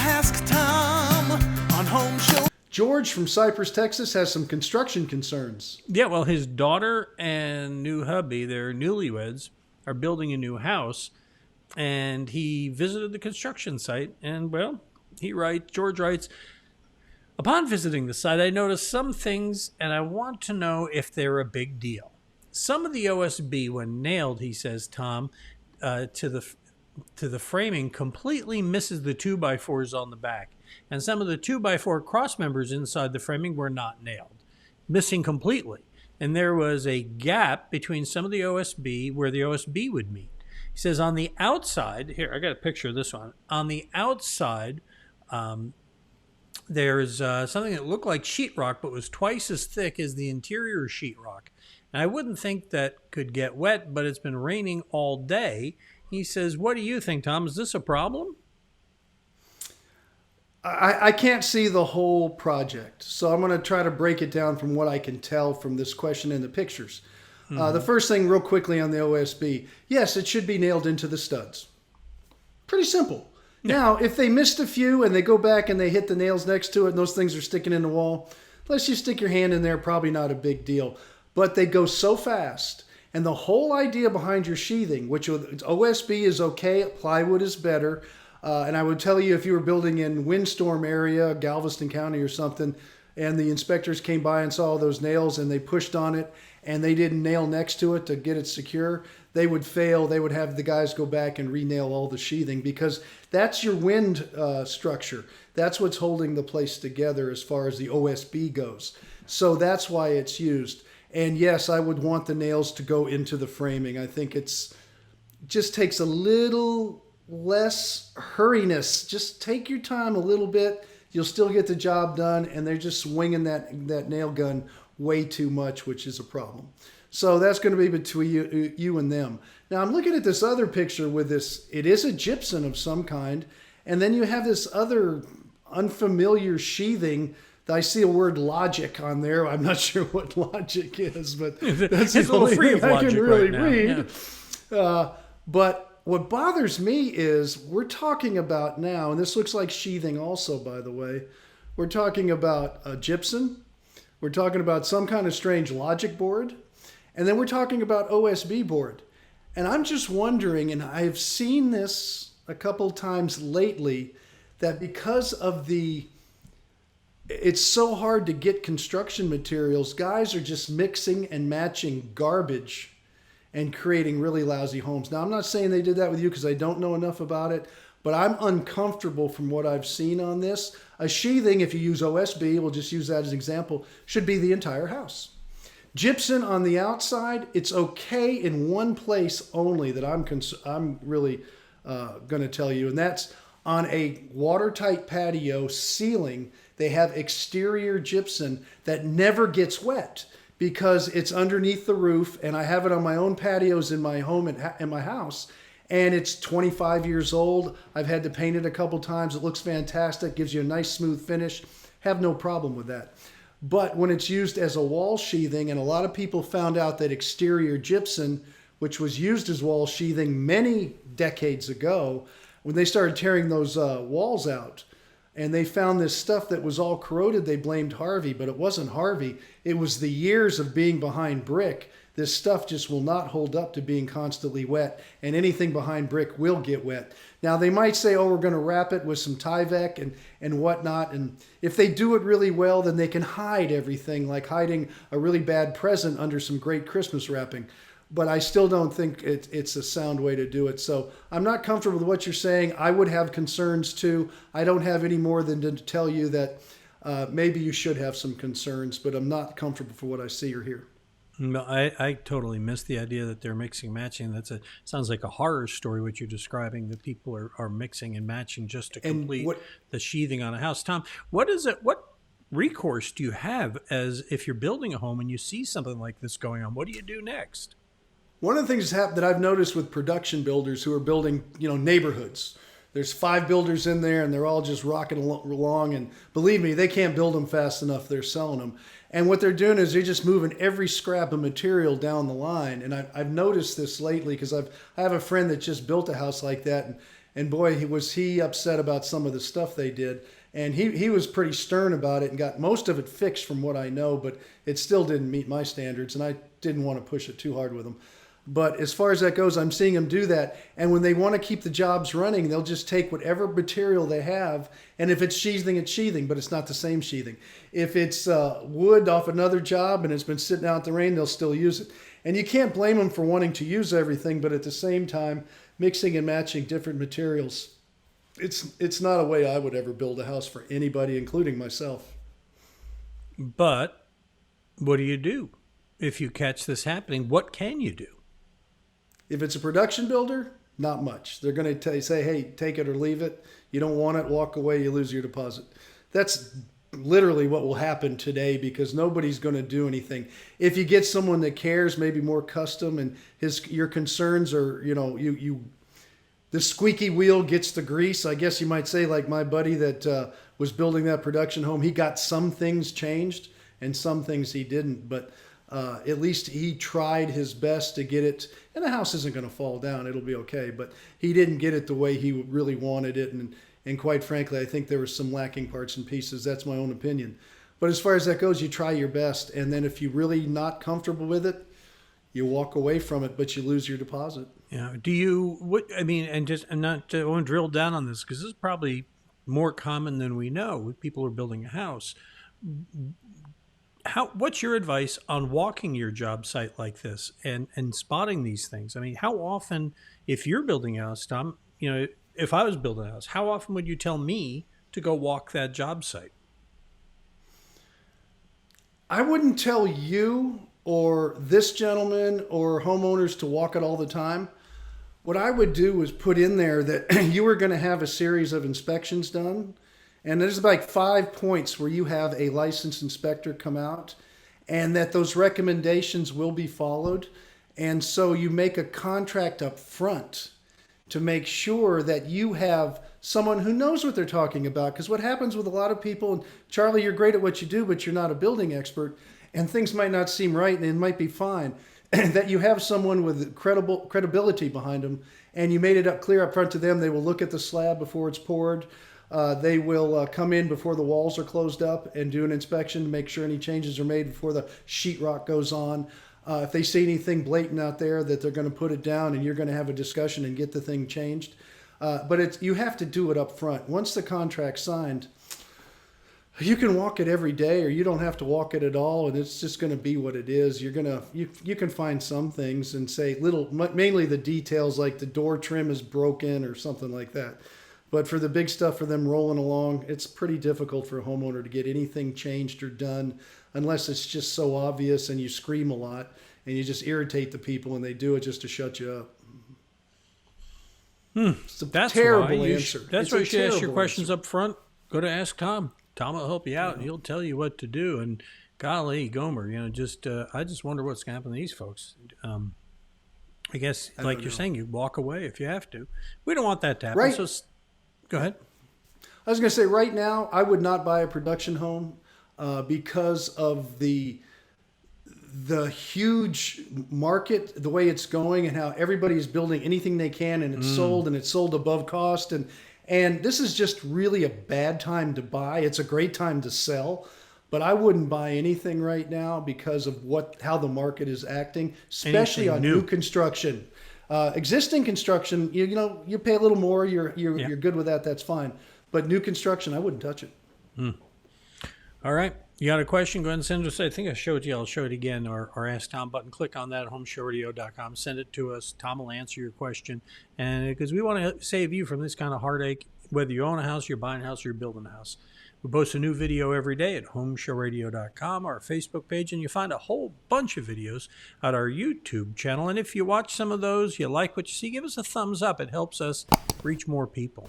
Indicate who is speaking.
Speaker 1: Ask Tom on Home Show.
Speaker 2: George from Cypress, Texas has some construction concerns.
Speaker 3: Yeah, well, his daughter and new hubby, they're newlyweds, are building a new house, and he visited the construction site, and, well, George writes, upon visiting the site, I noticed some things, and I want to know if they're a big deal. Some of the OSB, when nailed, he says, Tom, to the framing, completely misses the 2x4s on the back. And some of the 2x4 cross members inside the framing were not nailed, missing completely. And there was a gap between some of the OSB where the OSB would meet. He says on the outside, here, I got a picture of this one. On the outside, there's something that looked like sheetrock, but was twice as thick as the interior sheetrock. And I wouldn't think that could get wet, but it's been raining all day. He says, what do you think, Tom? Is this a problem?
Speaker 2: I can't see the whole project, so I'm going to try to break it down from what I can tell from this question and the pictures. The first thing, real quickly on the OSB, yes, it should be nailed into the studs. Pretty simple. Yeah. Now, if they missed a few and they go back and they hit the nails next to it and those things are sticking in the wall, unless you stick your hand in there, probably not a big deal. But they go so fast. And the whole idea behind your sheathing, which OSB is okay, plywood is better. And I would tell you, if you were building in windstorm area, Galveston County or something, and the inspectors came by and saw those nails and they pushed on it and they didn't nail next to it to get it secure, they would fail. They would have the guys go back and re-nail all the sheathing, because that's your wind structure. That's what's holding the place together as far as the OSB goes. So that's why it's used. And yes, I would want the nails to go into the framing. I think just takes a little less hurriness. Just take your time a little bit. You'll still get the job done, and they're just swinging that nail gun way too much, which is a problem. So that's going to be between you and them. Now I'm looking at this other picture with this. It is a gypsum of some kind, and then you have this other unfamiliar sheathing. I see a word logic on there. I'm not sure what logic is, but that's the only thing I can really read. Yeah. But what bothers me is we're talking about now, and this looks like sheathing also, by the way, we're talking about a gypsum, we're talking about some kind of strange logic board, and then we're talking about OSB board. And I'm just wondering, and I've seen this a couple times lately, that because of it's so hard to get construction materials, guys are just mixing and matching garbage and creating really lousy homes. Now, I'm not saying they did that with you because I don't know enough about it, but I'm uncomfortable from what I've seen on this. A sheathing, if you use OSB, we'll just use that as an example, should be the entire house. Gypsum on the outside, it's okay in one place only that I'm really going to tell you, and that's on a watertight patio ceiling. They have exterior gypsum that never gets wet, because it's underneath the roof, and I have it on my own patios in my home in my house, and it's 25 years old. I've had to paint it a couple times. It looks fantastic, gives you a nice smooth finish. Have no problem with that. But when it's used as a wall sheathing, and a lot of people found out that exterior gypsum, which was used as wall sheathing many decades ago, when they started tearing those walls out, and they found this stuff that was all corroded, they blamed Harvey, but it wasn't Harvey. It was the years of being behind brick. This stuff just will not hold up to being constantly wet, and anything behind brick will get wet. Now, they might say, oh, we're going to wrap it with some Tyvek and whatnot, and if they do it really well, then they can hide everything, like hiding a really bad present under some great Christmas wrapping. But I still don't think it's a sound way to do it. So I'm not comfortable with what you're saying. I would have concerns too. I don't have any more than to tell you that maybe you should have some concerns, but I'm not comfortable for what I see or hear.
Speaker 3: No, I totally missed the idea that they're mixing and matching. Sounds like a horror story, what you're describing, that people are mixing and matching just to complete the sheathing on a house. Tom, what recourse do you have as if you're building a home and you see something like this going on? What do you do next?
Speaker 2: One of the things that I've noticed with production builders who are building, neighborhoods, there's 5 builders in there and they're all just rocking along. And believe me, they can't build them fast enough. They're selling them. And what they're doing is they're just moving every scrap of material down the line. And I've noticed this lately because I have a friend that just built a house like that. And boy, was he upset about some of the stuff they did. And he was pretty stern about it and got most of it fixed from what I know, but it still didn't meet my standards, and I didn't want to push it too hard with him. But as far as that goes, I'm seeing them do that. And when they want to keep the jobs running, they'll just take whatever material they have. And if it's sheathing, it's sheathing, but it's not the same sheathing. If it's wood off another job and it's been sitting out in the rain, they'll still use it. And you can't blame them for wanting to use everything, but at the same time, mixing and matching different materials, it's not a way I would ever build a house for anybody, including myself.
Speaker 3: But what do you do if you catch this happening? What can you do?
Speaker 2: If it's a production builder, not much. They're going to say, hey, take it or leave it. You don't want it, walk away, you lose your deposit. That's literally what will happen today because nobody's going to do anything. If you get someone that cares, maybe more custom, and your concerns are, the squeaky wheel gets the grease, I guess you might say, like my buddy that was building that production home. He got some things changed and some things he didn't, but at least he tried his best to get it. And the house isn't going to fall down. It'll be okay. But he didn't get it the way he really wanted it. And quite frankly, I think there were some lacking parts and pieces. That's my own opinion. But as far as that goes, you try your best. And then if you're really not comfortable with it, you walk away from it, but you lose your deposit.
Speaker 3: Yeah. Do you, and not to, I want to drill down on this because this is probably more common than we know with people who are building a house. What's your advice on walking your job site like this and spotting these things? I mean, how often, if you're building a house, Tom, if I was building a house, how often would you tell me to go walk that job site?
Speaker 2: I wouldn't tell you or this gentleman or homeowners to walk it all the time. What I would do is put in there that you were going to have a series of inspections done. And there's like 5 points where you have a licensed inspector come out and that those recommendations will be followed. And so you make a contract up front to make sure that you have someone who knows what they're talking about. Because what happens with a lot of people, and Charlie, you're great at what you do, but you're not a building expert, and things might not seem right and it might be fine. That you have someone with credibility behind them, and you made it up clear up front to them. They will look at the slab before it's poured. They will come in before the walls are closed up and do an inspection to make sure any changes are made before the sheetrock goes on. If they see anything blatant out there, that they're going to put it down and you're going to have a discussion and get the thing changed. But you have to do it up front. Once the contract's signed, you can walk it every day, or you don't have to walk it at all, and it's just going to be what it is. You can find some things and say mainly the details, like the door trim is broken or something like that. But for the big stuff, for them rolling along, it's pretty difficult for a homeowner to get anything changed or done unless it's just so obvious and you scream a lot and you just irritate the people and they do it just to shut you up. It's a terrible answer.
Speaker 3: That's why you should ask your questions up front. Go to Ask Tom. Tom will help you out, and he'll tell you what to do. And golly, Gomer, I just wonder what's going to happen to these folks. I guess, like you're saying, you walk away if you have to. We don't want that to happen.
Speaker 2: Right.
Speaker 3: So go ahead.
Speaker 2: I was going to say, right now, I would not buy a production home because of the huge market, the way it's going, and how everybody's building anything they can, and it's sold above cost. And this is just really a bad time to buy. It's a great time to sell, but I wouldn't buy anything right now because of how the market is acting, especially on new construction. Existing construction, you pay a little more. You're good with that. That's fine. But new construction, I wouldn't touch it.
Speaker 3: All right. You got a question? Go ahead and send it us. I think I showed you. I'll show it again. Or Ask Tom button. Click on that at HomeShowRadio.com. Send it to us. Tom will answer your question. And because we want to save you from this kind of heartache, whether you own a house, you're buying a house, or you're building a house. We post a new video every day at HomeShowRadio.com, our Facebook page, and you find a whole bunch of videos at our YouTube channel. And if you watch some of those, you like what you see, give us a thumbs up. It helps us reach more people.